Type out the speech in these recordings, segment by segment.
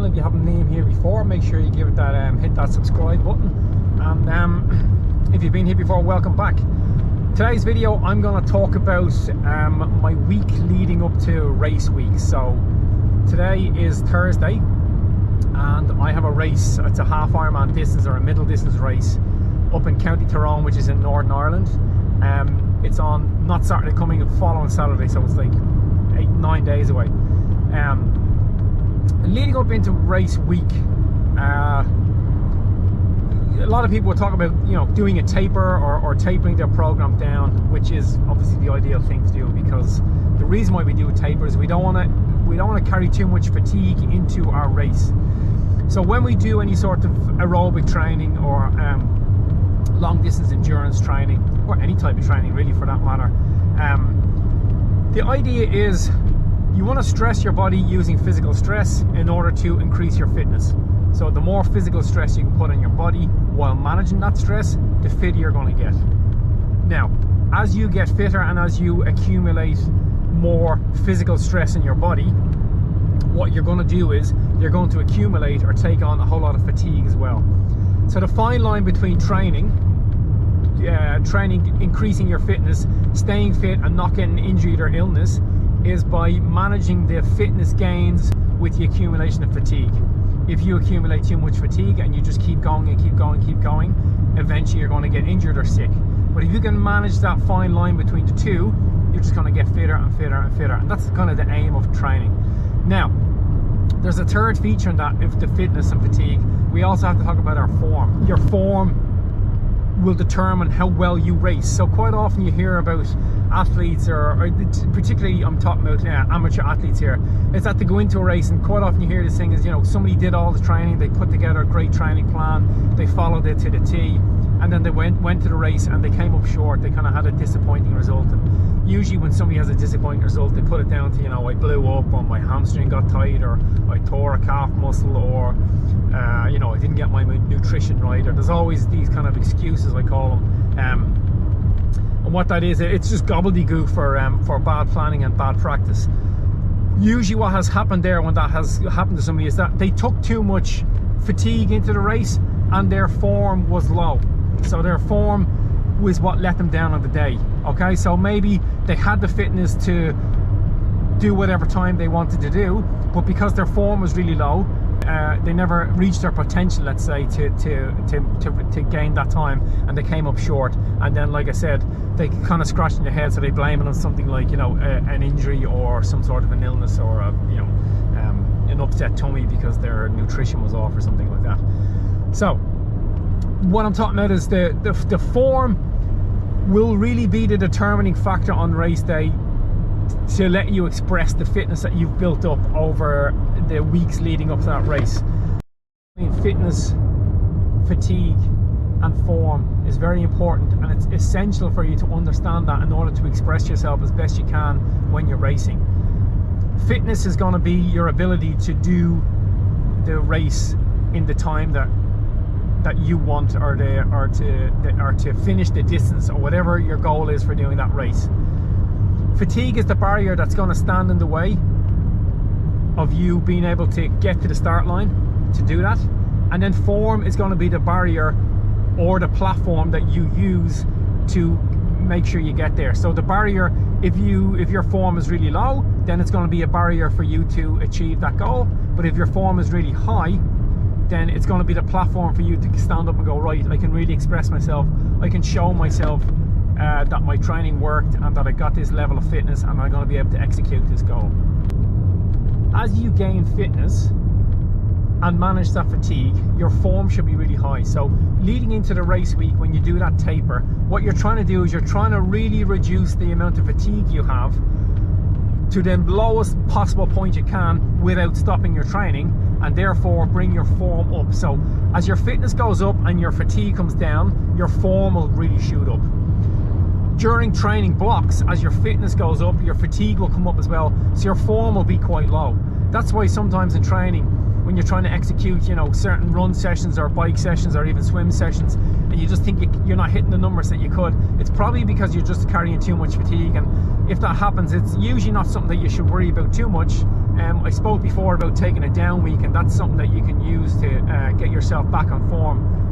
channel. If you haven't been here before, make sure you give it that hit that subscribe button, and if you've been here before, welcome back. Today's video I'm going to talk about my week leading up to race week. So today is Thursday and I have a race. It's a half Ironman distance or a middle distance race up in County Tyrone, which is in Northern Ireland. It's on not Saturday coming, following Saturday, so it's like 8-9 days away. Leading up into race week, a lot of people will talk about, you know, doing a taper or tapering their program down, which is obviously the ideal thing to do, because the reason why we do a taper is we don't want to carry too much fatigue into our race. So when we do any sort of aerobic training or long distance endurance training, or any type of training really for that matter, the idea is you want to stress your body using physical stress in order to increase your fitness. So the more physical stress you can put on your body while managing that stress, the fitter you're going to get. Now, as you get fitter and as you accumulate more physical stress in your body, what you're going to do is you're going to accumulate or take on a whole lot of fatigue as well. So the fine line between training, increasing your fitness, staying fit and not getting injured or illness, is by managing the fitness gains with the accumulation of fatigue. If you accumulate too much fatigue and you just keep going and keep going and keep going, eventually you're going to get injured or sick. But if you can manage that fine line between the two, you're just going to get fitter and fitter and fitter, and that's kind of the aim of training. Now, there's a third feature in that, if the fitness and fatigue. We also have to talk about our form. Your form will determine how well you race. So quite often you hear about athletes, or particularly I'm talking about amateur athletes here, is that they go into a race and quite often you hear this thing is, you know, somebody did all the training, they put together a great training plan, they followed it to the T, and then they went to the race and they came up short. They kind of had a disappointing result. And usually when somebody has a disappointing result, they put it down to, you know, I blew up, or my hamstring got tight, or I tore a calf muscle, or you know, I didn't get my nutrition right, or there's always these kind of excuses, I call them. And what that is, it's just gobbledygook for bad planning and bad practice. Usually what has happened there when that has happened to somebody is that they took too much fatigue into the race and their form was low. So their form was what let them down on the day. Okay, so maybe they had the fitness to do whatever time they wanted to do, but because their form was really low, they never reached their potential, let's say, to gain that time, and they came up short. And then, like I said, they kind of scratching their head, so they blame it on something like, you know, an injury or some sort of an illness, or you know, an upset tummy because their nutrition was off or something like that. So what I'm talking about is the form will really be the determining factor on race day to let you express the fitness that you've built up over the weeks leading up to that race. I mean, fitness, fatigue and form is very important, and it's essential for you to understand that in order to express yourself as best you can when you're racing. Fitness is going to be your ability to do the race in the time that you want, or to finish the distance, or whatever your goal is for doing that race. Fatigue is the barrier that's going to stand in the way of you being able to get to the start line to do that, and then form is going to be the barrier or the platform that you use to make sure you get there. So the barrier, if your form is really low, then it's going to be a barrier for you to achieve that goal. But if your form is really high, then it's going to be the platform for you to stand up and go, right, I can really express myself, I can show myself that my training worked and that I got this level of fitness, and I'm going to be able to execute this goal. As you gain fitness and manage that fatigue, your form should be really high. So leading into the race week, when you do that taper, what you're trying to do is you're trying to really reduce the amount of fatigue you have to the lowest possible point you can without stopping your training, and therefore bring your form up. So as your fitness goes up and your fatigue comes down, your form will really shoot up. During training blocks, as your fitness goes up, your fatigue will come up as well, so your form will be quite low. That's why sometimes in training, when you're trying to execute, you know, certain run sessions or bike sessions or even swim sessions, and you just think you're not hitting the numbers that you could, it's probably because you're just carrying too much fatigue. And if that happens, it's usually not something that you should worry about too much, I spoke before about taking a down week, and that's something that you can use to get yourself back on form,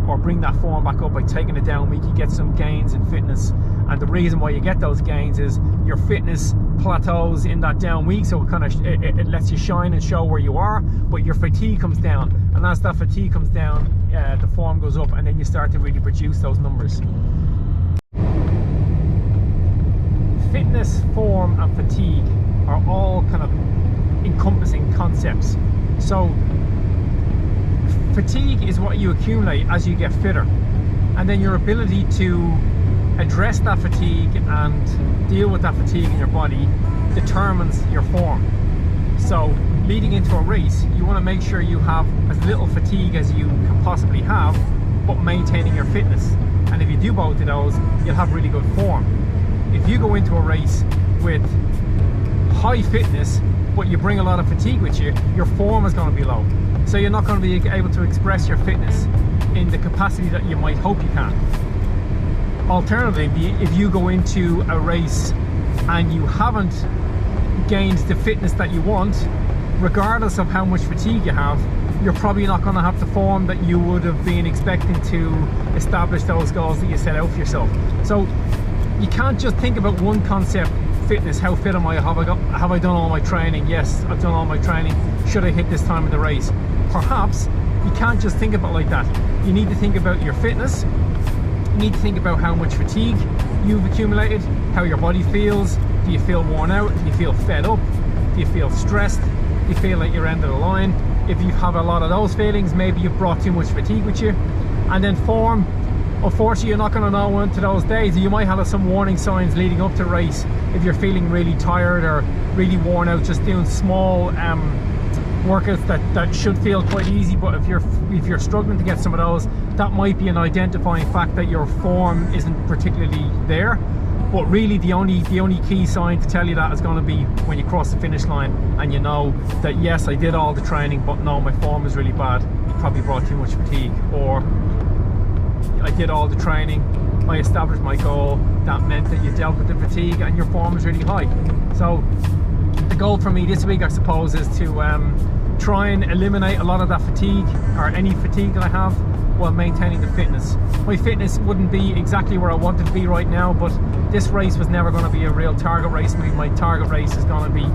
or bring that form back up by taking a down week. You get some gains in fitness, and the reason why you get those gains is your fitness plateaus in that down week, so it lets you shine and show where you are, but your fatigue comes down, and as that fatigue comes down, the form goes up, and then you start to really produce those numbers. Fitness, form and fatigue are all kind of encompassing concepts. So fatigue is what you accumulate as you get fitter, and then your ability to address that fatigue and deal with that fatigue in your body determines your form. So leading into a race, you want to make sure you have as little fatigue as you can possibly have, but maintaining your fitness. And if you do both of those, you'll have really good form. If you go into a race with high fitness, but you bring a lot of fatigue with you, your form is going to be low. So you're not going to be able to express your fitness in the capacity that you might hope you can. Alternatively, if you go into a race and you haven't gained the fitness that you want, regardless of how much fatigue you have, you're probably not going to have the form that you would have been expecting to establish those goals that you set out for yourself. So you can't just think about one concept, fitness. How fit am I? Have I done all my training? Yes, I've done all my training. Should I hit this time of the race? Perhaps you can't just think about it like that. You need to think about your fitness. You need to think about how much fatigue you've accumulated, how your body feels. Do you feel worn out? Do you feel fed up? Do you feel stressed? Do you feel like you're end of the line? If you have a lot of those feelings, maybe you've brought too much fatigue with you. And then form, unfortunately, you're not going to know into those days. You might have some warning signs leading up to race if you're feeling really tired or really worn out, just doing small workouts that should feel quite easy. But if you're struggling to get some of those, that might be an identifying fact that your form isn't particularly there. But really the only key sign to tell you that is going to be when you cross the finish line and you know that yes, I did all the training, but no, my form is really bad. You probably brought too much fatigue. Or I did all the training, I established my goal, that meant that you dealt with the fatigue and your form is really high. So the goal for me this week, I suppose, is to try and eliminate a lot of that fatigue, or any fatigue that I have, while maintaining the fitness. My fitness wouldn't be exactly where I want it to be right now, but this race was never going to be a real target race. My target race is going to be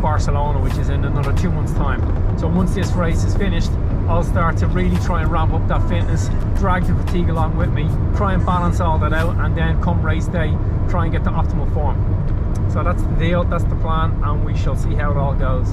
Barcelona, which is in another 2 months' time. So once this race is finished, I'll start to really try and ramp up that fitness, drag the fatigue along with me, try and balance all that out, and then come race day, try and get the optimal form. So that's the deal, that's the plan, and we shall see how it all goes.